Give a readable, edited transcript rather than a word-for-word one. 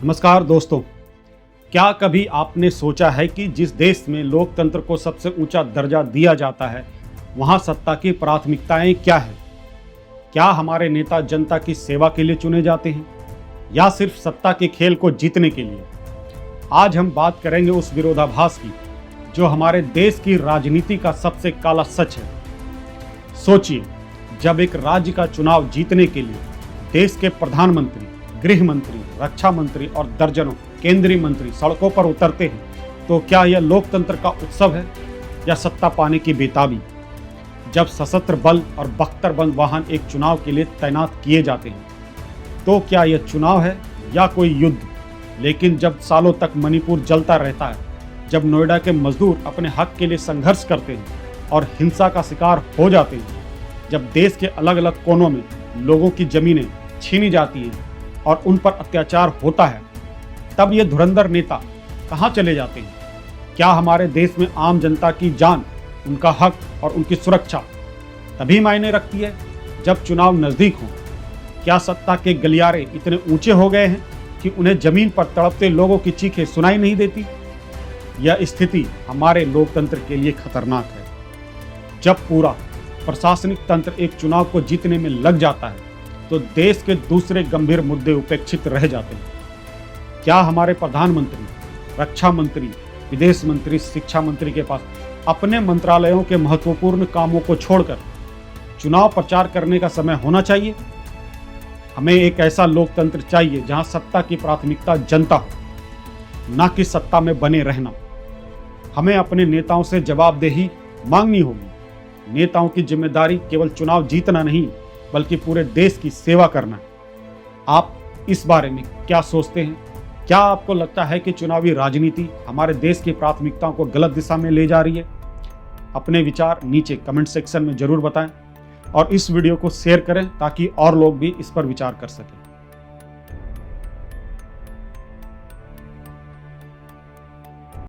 नमस्कार दोस्तों, क्या कभी आपने सोचा है कि जिस देश में लोकतंत्र को सबसे ऊंचा दर्जा दिया जाता है वहां सत्ता की प्राथमिकताएं क्या है? क्या हमारे नेता जनता की सेवा के लिए चुने जाते हैं या सिर्फ सत्ता के खेल को जीतने के लिए? आज हम बात करेंगे उस विरोधाभास की जो हमारे देश की राजनीति का सबसे काला सच है। सोचिए, जब एक राज्य का चुनाव जीतने के लिए देश के प्रधानमंत्री, गृह मंत्री, रक्षा मंत्री और दर्जनों केंद्रीय मंत्री सड़कों पर उतरते हैं, तो क्या यह लोकतंत्र का उत्सव है या सत्ता पाने की बेताबी? जब सशस्त्र बल और बख्तरबंद वाहन एक चुनाव के लिए तैनात किए जाते हैं, तो क्या यह चुनाव है या कोई युद्ध? लेकिन जब सालों तक मणिपुर जलता रहता है, जब नोएडा के मजदूर अपने हक के लिए संघर्ष करते हैं और हिंसा का शिकार हो जाते हैं, जब देश के अलग अलग कोनों में लोगों की जमीनें छीनी जाती हैं और उन पर अत्याचार होता है, तब ये धुरंधर नेता कहाँ चले जाते हैं? क्या हमारे देश में आम जनता की जान, उनका हक और उनकी सुरक्षा तभी मायने रखती है जब चुनाव नज़दीक हो? क्या सत्ता के गलियारे इतने ऊंचे हो गए हैं कि उन्हें जमीन पर तड़पते लोगों की चीखें सुनाई नहीं देती? यह स्थिति हमारे लोकतंत्र के लिए खतरनाक है। जब पूरा प्रशासनिक तंत्र एक चुनाव को जीतने में लग जाता है, तो देश के दूसरे गंभीर मुद्दे उपेक्षित रह जाते हैं। क्या हमारे प्रधानमंत्री, रक्षा मंत्री, विदेश मंत्री, शिक्षा मंत्री के पास अपने मंत्रालयों के महत्वपूर्ण कामों को छोड़कर चुनाव प्रचार करने का समय होना चाहिए? हमें एक ऐसा लोकतंत्र चाहिए जहां सत्ता की प्राथमिकता जनता हो, न कि सत्ता में बने रहना। हमें अपने नेताओं से जवाबदेही मांगनी होगी। नेताओं की जिम्मेदारी केवल चुनाव जीतना नहीं, बल्कि पूरे देश की सेवा करना है। आप इस बारे में क्या सोचते हैं? क्या आपको लगता है कि चुनावी राजनीति हमारे देश की प्राथमिकताओं को गलत दिशा में ले जा रही है? अपने विचार नीचे कमेंट सेक्शन में जरूर बताएं और इस वीडियो को शेयर करें ताकि और लोग भी इस पर विचार कर सकें।